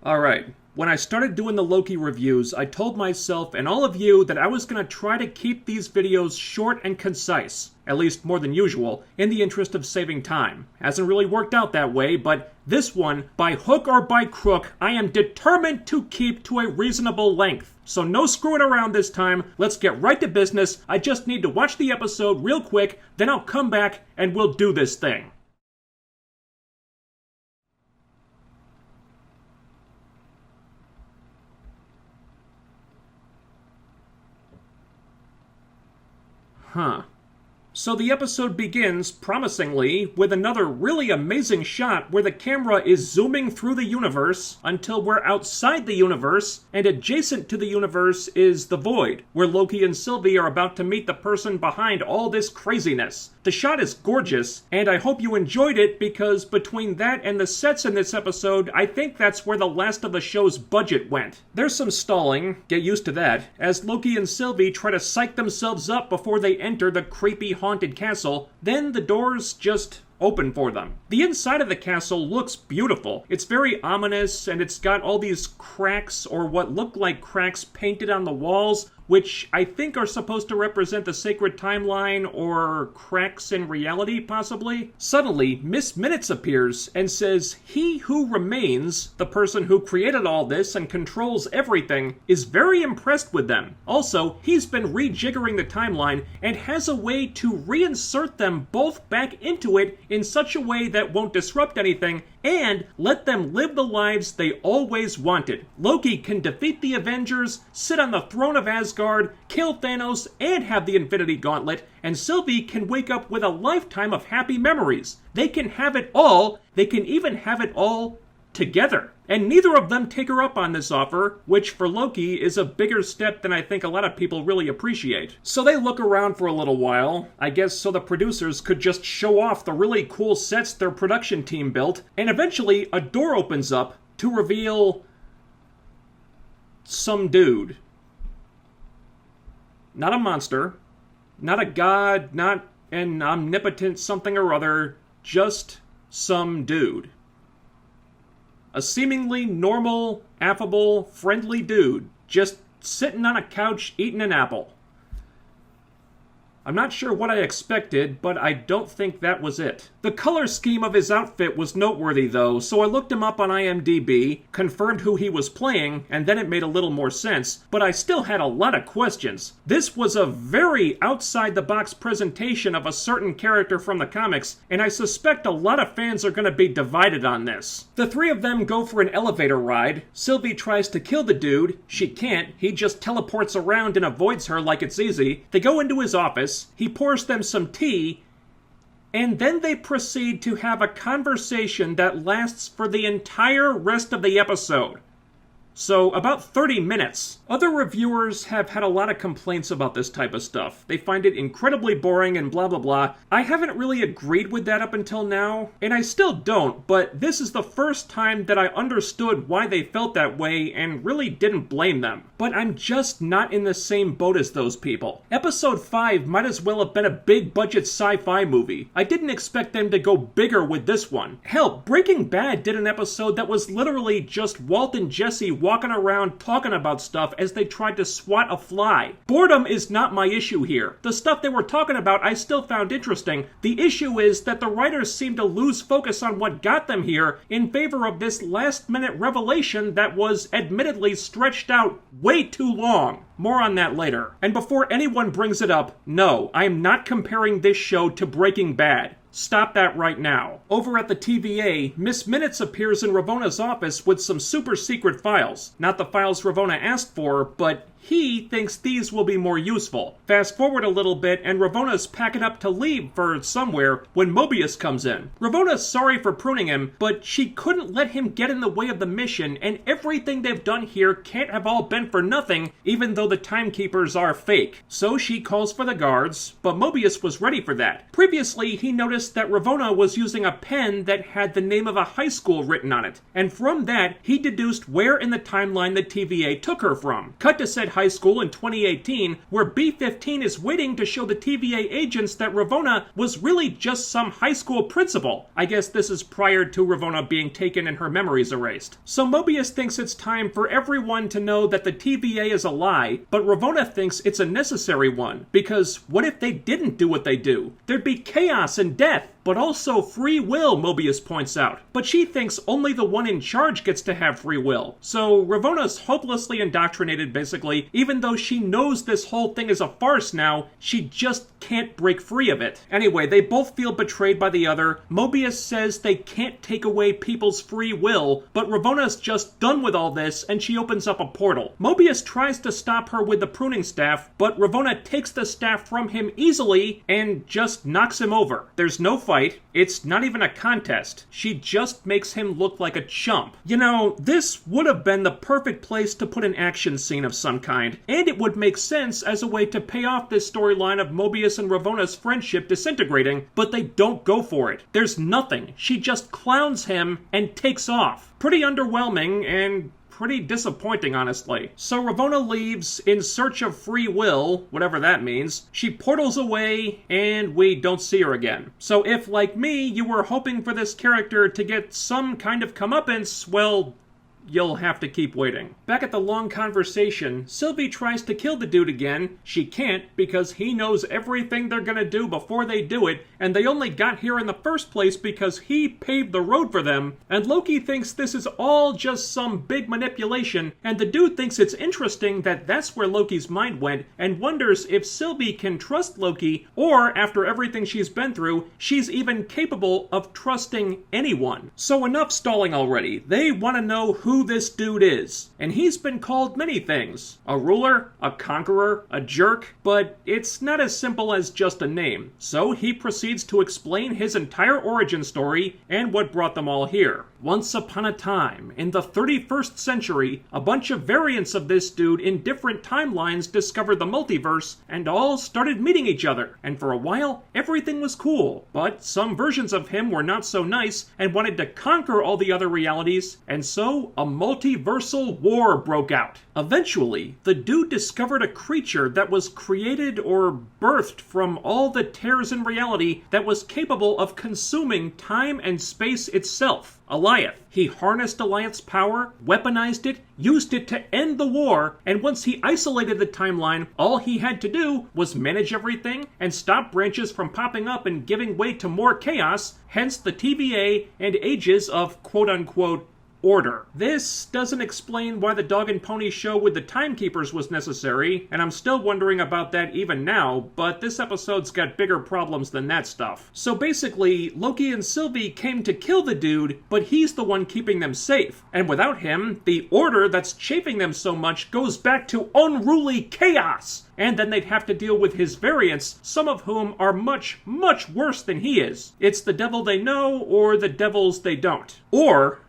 Alright, when I started doing the Loki reviews, I told myself and all of you that I was going to try to keep these videos short and concise, at least more than usual, in the interest of saving time. Hasn't really worked out that way, but this one, by hook or by crook, I am determined to keep to a reasonable length. So no screwing around this time, let's get right to business. I just need to watch the episode real quick, then I'll come back and we'll do this thing. So the episode begins, promisingly, with another really amazing shot where the camera is zooming through the universe until we're outside the universe, and adjacent to the universe is the void, where Loki and Sylvie are about to meet the person behind all this craziness. The shot is gorgeous, and I hope you enjoyed it because between that and the sets in this episode, I think that's where the last of the show's budget went. There's some stalling, get used to that, as Loki and Sylvie try to psych themselves up before they enter the creepy haunted castle, then the doors just open for them. The inside of the castle looks beautiful. It's very ominous, and it's got all these cracks, or what look like cracks, painted on the walls, which I think are supposed to represent the sacred timeline, or cracks in reality, possibly. Suddenly, Miss Minutes appears and says he who remains, the person who created all this and controls everything, is very impressed with them. Also, he's been rejiggering the timeline and has a way to reinsert them both back into it in such a way that won't disrupt anything and let them live the lives they always wanted. Loki can defeat the Avengers, sit on the throne of Asgard, kill Thanos, and have the Infinity Gauntlet, and Sylvie can wake up with a lifetime of happy memories. They can have it all. They can even have it all together. And neither of them take her up on this offer, which for Loki is a bigger step than I think a lot of people really appreciate. So they look around for a little while, I guess so the producers could just show off the really cool sets their production team built, and eventually a door opens up to reveal some dude. Not a monster, not a god, not an omnipotent something or other, just some dude. A seemingly normal, affable, friendly dude, just sitting on a couch eating an apple. I'm not sure what I expected, but I don't think that was it. The color scheme of his outfit was noteworthy though, so I looked him up on IMDb, confirmed who he was playing, and then it made a little more sense, but I still had a lot of questions. This was a very outside-the-box presentation of a certain character from the comics, and I suspect a lot of fans are going to be divided on this. The three of them go for an elevator ride. Sylvie tries to kill the dude. She can't. He just teleports around and avoids her like it's easy. They go into his office. He pours them some tea, and then they proceed to have a conversation that lasts for the entire rest of the episode. So, about 30 minutes. Other reviewers have had a lot of complaints about this type of stuff. They find it incredibly boring and blah blah blah. I haven't really agreed with that up until now, and I still don't, but this is the first time that I understood why they felt that way and really didn't blame them. But I'm just not in the same boat as those people. Episode 5 might as well have been a big budget sci-fi movie. I didn't expect them to go bigger with this one. Hell, Breaking Bad did an episode that was literally just Walt and Jesse walking around talking about stuff as they tried to swat a fly. Boredom is not my issue here. The stuff they were talking about I still found interesting. The issue is that the writers seem to lose focus on what got them here in favor of this last-minute revelation that was admittedly stretched out way too long. More on that later. And before anyone brings it up, no, I am not comparing this show to Breaking Bad. Stop that right now. Over at the TVA, Miss Minutes appears in Ravonna's office with some super secret files. Not the files Ravonna asked for, but he thinks these will be more useful. Fast forward a little bit, and Ravonna's packing up to leave for somewhere when Mobius comes in. Ravonna's sorry for pruning him, but she couldn't let him get in the way of the mission, and everything they've done here can't have all been for nothing, even though the timekeepers are fake. So she calls for the guards, but Mobius was ready for that. Previously, he noticed that Ravonna was using a pen that had the name of a high school written on it, and from that, he deduced where in the timeline the TVA took her from. Cut to said at high school in 2018, where B-15 is waiting to show the TVA agents that Ravonna was really just some high school principal. I guess this is prior to Ravonna being taken and her memories erased. So Mobius thinks it's time for everyone to know that the TVA is a lie, but Ravonna thinks it's a necessary one, because what if they didn't do what they do? There'd be chaos and death, but also free will, Mobius points out. But she thinks only the one in charge gets to have free will. So Ravonna's hopelessly indoctrinated, basically. Even though she knows this whole thing is a farce now, she just can't break free of it. Anyway, they both feel betrayed by the other. Mobius says they can't take away people's free will, but Ravonna's just done with all this, and she opens up a portal. Mobius tries to stop her with the pruning staff, but Ravonna takes the staff from him easily and just knocks him over. There's no fight. It's not even a contest. She just makes him look like a chump. You know, this would have been the perfect place to put an action scene of some kind, and it would make sense as a way to pay off this storyline of Mobius and Ravonna's friendship disintegrating, but they don't go for it. There's nothing. She just clowns him and takes off. Pretty underwhelming and pretty disappointing, honestly. So Ravonna leaves in search of free will, whatever that means. She portals away, and we don't see her again. So if, like me, you were hoping for this character to get some kind of comeuppance, well, you'll have to keep waiting. Back at the long conversation, Sylvie tries to kill the dude again. She can't because he knows everything they're gonna do before they do it, and they only got here in the first place because he paved the road for them. And Loki thinks this is all just some big manipulation, and the dude thinks it's interesting that that's where Loki's mind went, and wonders if Sylvie can trust Loki, or after everything she's been through, she's even capable of trusting anyone. So enough stalling already. They want to know who this dude is. And he's been called many things. A ruler, a conqueror, a jerk, but it's not as simple as just a name. So he proceeds to explain his entire origin story and what brought them all here. Once upon a time, in the 31st century, a bunch of variants of this dude in different timelines discovered the multiverse and all started meeting each other. And for a while, everything was cool. But some versions of him were not so nice and wanted to conquer all the other realities, and so a multiversal war broke out. Eventually, the dude discovered a creature that was created or birthed from all the tears in reality that was capable of consuming time and space itself. Alliath. He harnessed Alliath's power, weaponized it, used it to end the war, and once he isolated the timeline, all he had to do was manage everything and stop branches from popping up and giving way to more chaos, hence the TVA and ages of quote-unquote order. This doesn't explain why the dog and pony show with the timekeepers was necessary, and I'm still wondering about that even now, but this episode's got bigger problems than that stuff. So basically, Loki and Sylvie came to kill the dude, but he's the one keeping them safe. And without him, the order that's chafing them so much goes back to unruly chaos! And then they'd have to deal with his variants, some of whom are much, much worse than he is. It's the devil they know, or the devils they don't. Or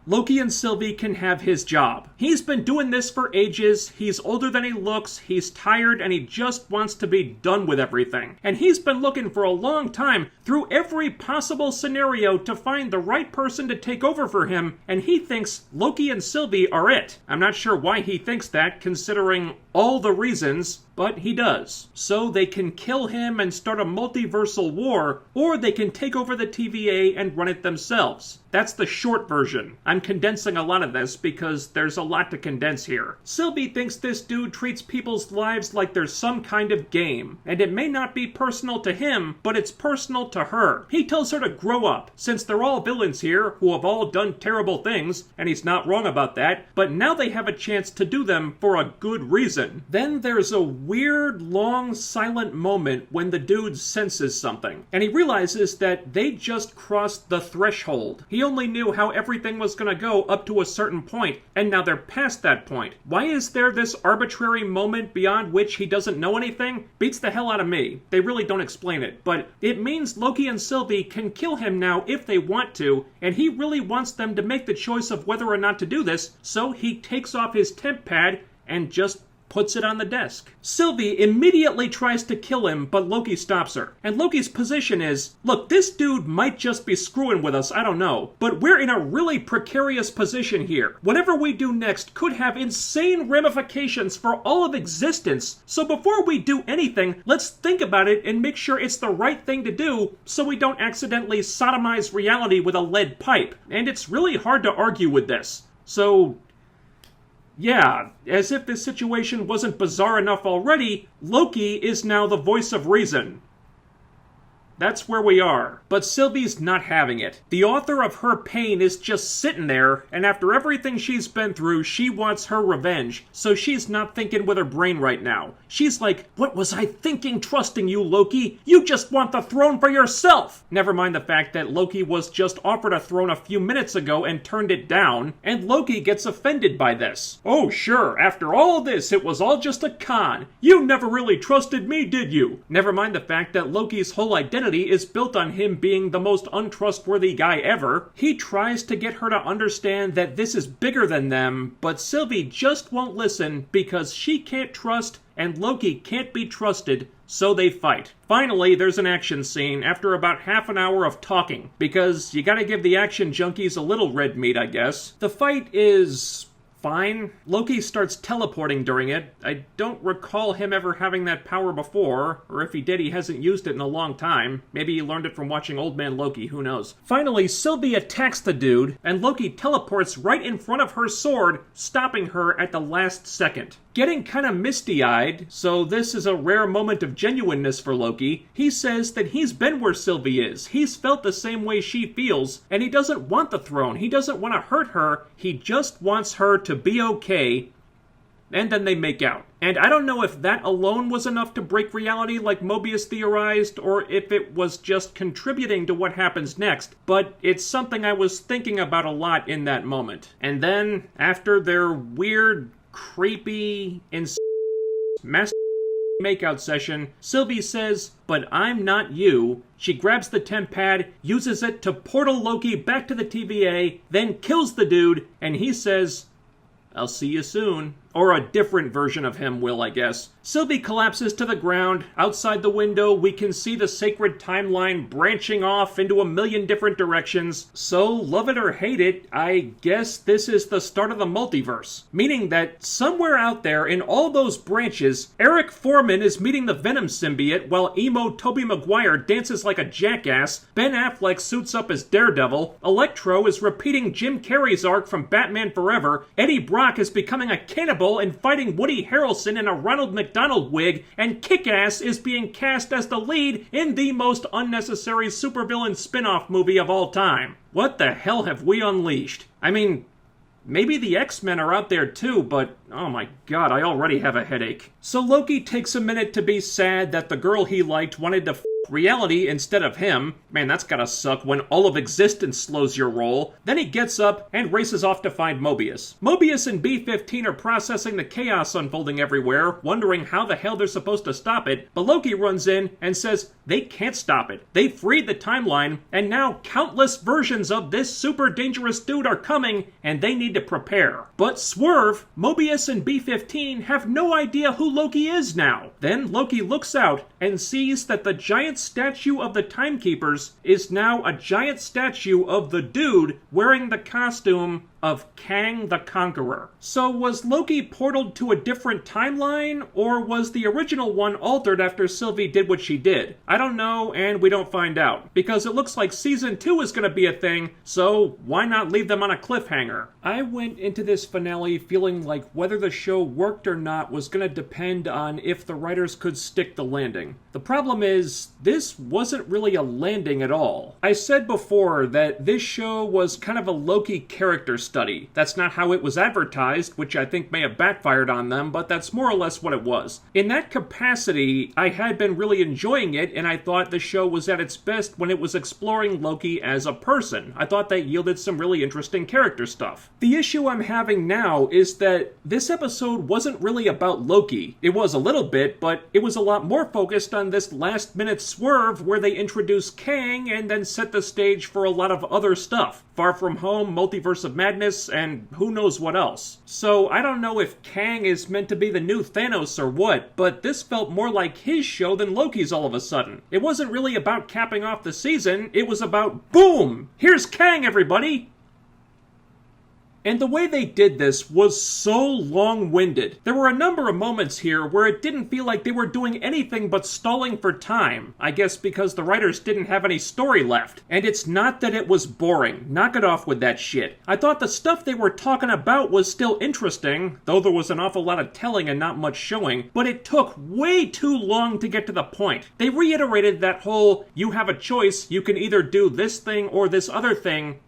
Loki and Sylvie can have his job. He's been doing this for ages, he's older than he looks, he's tired, and he just wants to be done with everything. And he's been looking for a long time through every possible scenario to find the right person to take over for him, and he thinks Loki and Sylvie are it. I'm not sure why he thinks that, considering all the reasons, but he does. So they can kill him and start a multiversal war, or they can take over the TVA and run it themselves. That's the short version. I'm condensing a lot of this because there's a lot to condense here. Sylvie thinks this dude treats people's lives like there's some kind of game, and it may not be personal to him, but it's personal to her. He tells her to grow up, since they're all villains here who have all done terrible things, and he's not wrong about that, but now they have a chance to do them for a good reason. Then there's a weird, long, silent moment when the dude senses something, and he realizes that they just crossed the threshold. He only knew how everything was going to go up to a certain point, and now they're past that point. Why is there this arbitrary moment beyond which he doesn't know anything? Beats the hell out of me. They really don't explain it, but it means Loki and Sylvie can kill him now if they want to, and he really wants them to make the choice of whether or not to do this, so he takes off his temp pad and just puts it on the desk. Sylvie immediately tries to kill him, but Loki stops her. And Loki's position is, look, this dude might just be screwing with us, I don't know, but we're in a really precarious position here. Whatever we do next could have insane ramifications for all of existence, so before we do anything, let's think about it and make sure it's the right thing to do so we don't accidentally sodomize reality with a lead pipe. And it's really hard to argue with this. So, yeah, as if this situation wasn't bizarre enough already, Loki is now the voice of reason. That's where we are. But Sylvie's not having it. The author of her pain is just sitting there, and after everything she's been through, she wants her revenge. So she's not thinking with her brain right now. She's like, what was I thinking trusting you, Loki? You just want the throne for yourself! Never mind the fact that Loki was just offered a throne a few minutes ago and turned it down, and Loki gets offended by this. Oh sure, after all this, it was all just a con. You never really trusted me, did you? Never mind the fact that Loki's whole identity is built on him being the most untrustworthy guy ever. He tries to get her to understand that this is bigger than them, but Sylvie just won't listen because she can't trust and Loki can't be trusted, so they fight. Finally, there's an action scene after about half an hour of talking, because you gotta give the action junkies a little red meat, I guess. The fight is fine. Loki starts teleporting during it. I don't recall him ever having that power before, or if he did, he hasn't used it in a long time. Maybe he learned it from watching Old Man Loki, who knows. Finally, Sylvie attacks the dude, and Loki teleports right in front of her sword, stopping her at the last second. Getting kinda misty-eyed, so this is a rare moment of genuineness for Loki, he says that he's been where Sylvie is. He's felt the same way she feels, and he doesn't want the throne. He doesn't want to hurt her. He just wants her to be okay. And then they make out. And I don't know if that alone was enough to break reality like Mobius theorized, or if it was just contributing to what happens next, but it's something I was thinking about a lot in that moment. And then, after their weird, creepy, makeout session, Sylvie says, but I'm not you. She grabs the temp pad, uses it to portal Loki back to the TVA, then kills the dude, and he says, I'll see you soon. Or a different version of him will, I guess. Sylvie collapses to the ground. Outside the window, we can see the sacred timeline branching off into a million different directions. So, love it or hate it, I guess this is the start of the multiverse. Meaning that somewhere out there in all those branches, Eric Foreman is meeting the Venom symbiote while emo Tobey Maguire dances like a jackass, Ben Affleck suits up as Daredevil, Electro is repeating Jim Carrey's arc from Batman Forever, Eddie Brock is becoming a cannibal and fighting Woody Harrelson in a Ronald McDonald wig, and Kick-Ass is being cast as the lead in the most unnecessary supervillain spin-off movie of all time. What the hell have we unleashed? I mean, maybe the X-Men are out there too, but oh my god, I already have a headache. So Loki takes a minute to be sad that the girl he liked wanted to reality instead of him. Man, that's gotta suck when all of existence slows your roll. Then he gets up and races off to find Mobius. Mobius and B-15 are processing the chaos unfolding everywhere, wondering how the hell they're supposed to stop it, but Loki runs in and says they can't stop it. They freed the timeline, and now countless versions of this super dangerous dude are coming, and they need to prepare. But swerve, Mobius and B-15 have no idea who Loki is now. Then Loki looks out and sees that the giant statue of the Timekeepers is now a giant statue of the dude wearing the costume of Kang the Conqueror. So was Loki portaled to a different timeline, or was the original one altered after Sylvie did what she did? I don't know, and we don't find out, because it looks like Season 2 is going to be a thing, so why not leave them on a cliffhanger? I went into this finale feeling like whether the show worked or not was going to depend on if the writers could stick the landing. The problem is, this wasn't really a landing at all. I said before that this show was kind of a Loki character study. That's not how it was advertised, which I think may have backfired on them, but that's more or less what it was. In that capacity, I had been really enjoying it, and I thought the show was at its best when it was exploring Loki as a person. I thought that yielded some really interesting character stuff. The issue I'm having now is that this episode wasn't really about Loki. It was a little bit, but it was a lot more focused on this last-minute swerve where they introduced Kang and then set the stage for a lot of other stuff. Far From Home, Multiverse of Madness, madness and who knows what else. So I don't know if Kang is meant to be the new Thanos or what, but this felt more like his show than Loki's all of a sudden. It wasn't really about capping off the season, it was about, boom! Here's Kang, everybody! And the way they did this was so long-winded. There were a number of moments here where it didn't feel like they were doing anything but stalling for time. I guess because the writers didn't have any story left. And it's not that it was boring. Knock it off with that shit. I thought the stuff they were talking about was still interesting, though there was an awful lot of telling and not much showing, but it took way too long to get to the point. They reiterated that whole, you have a choice, you can either do this thing or this other thing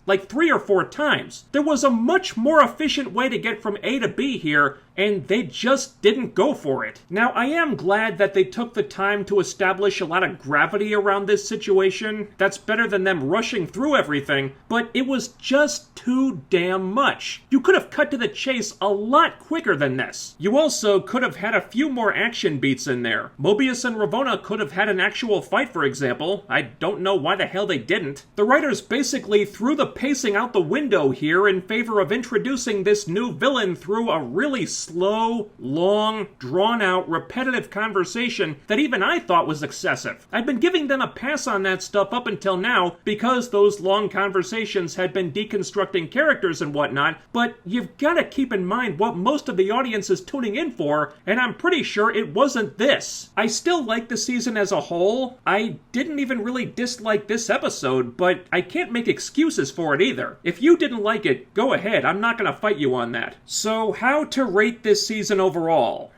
like 3 or 4 times. There was a much more efficient way to get from A to B here, and they just didn't go for it. Now, I am glad that they took the time to establish a lot of gravity around this situation. That's better than them rushing through everything, but it was just too damn much. You could have cut to the chase a lot quicker than this. You also could have had a few more action beats in there. Mobius and Ravonna could have had an actual fight, for example. I don't know why the hell they didn't. The writers basically threw the pacing out the window here in favor of introducing this new villain through a really slow, long, drawn-out, repetitive conversation that even I thought was excessive. I'd been giving them a pass on that stuff up until now because those long conversations had been deconstructing characters and whatnot, but you've got to keep in mind what most of the audience is tuning in for, and I'm pretty sure it wasn't this. I still like the season as a whole. I didn't even really dislike this episode, but I can't make excuses for it either. If you didn't like it, go ahead. I'm not going to fight you on that. So, how to rate this season overall?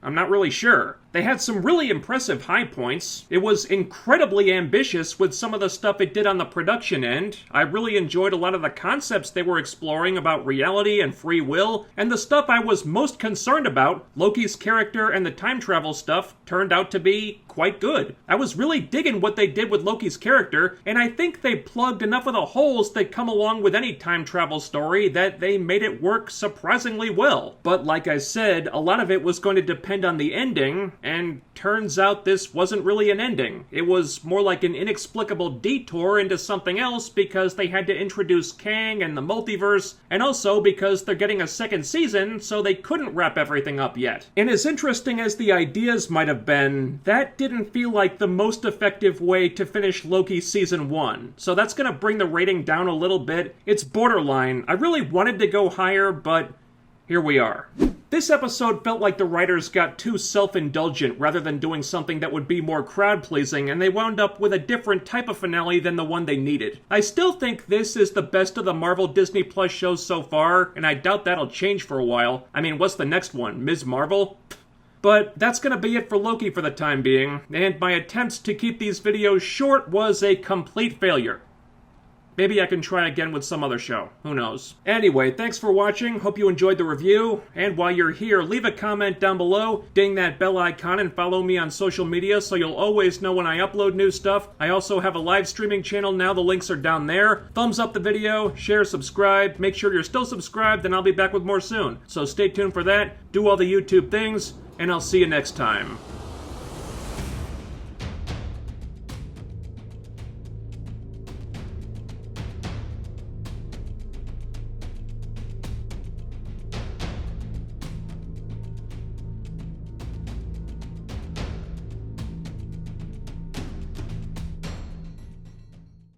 I'm not really sure. They had some really impressive high points. It was incredibly ambitious with some of the stuff it did on the production end. I really enjoyed a lot of the concepts they were exploring about reality and free will, and the stuff I was most concerned about, Loki's character and the time travel stuff, turned out to be quite good. I was really digging what they did with Loki's character, and I think they plugged enough of the holes that come along with any time travel story that they made it work surprisingly well. But like I said, a lot of it was going to depend on the ending, and turns out this wasn't really an ending. It was more like an inexplicable detour into something else because they had to introduce Kang and the multiverse, and also because they're getting a second season, so they couldn't wrap everything up yet. And as interesting as the ideas might have been, that didn't feel like the most effective way to finish Loki Season 1. So that's gonna bring the rating down a little bit. It's borderline. I really wanted to go higher, but here we are. This episode felt like the writers got too self-indulgent rather than doing something that would be more crowd-pleasing, and they wound up with a different type of finale than the one they needed. I still think this is the best of the Marvel Disney Plus shows so far, and I doubt that'll change for a while. I mean, what's the next one? Ms. Marvel? But that's gonna be it for Loki for the time being, and my attempts to keep these videos short was a complete failure. Maybe I can try again with some other show. Who knows? Anyway, thanks for watching. Hope you enjoyed the review. And while you're here, leave a comment down below, ding that bell icon, and follow me on social media so you'll always know when I upload new stuff. I also have a live streaming channel now. The links are down there. Thumbs up the video, share, subscribe. Make sure you're still subscribed, and I'll be back with more soon. So stay tuned for that. Do all the YouTube things, and I'll see you next time.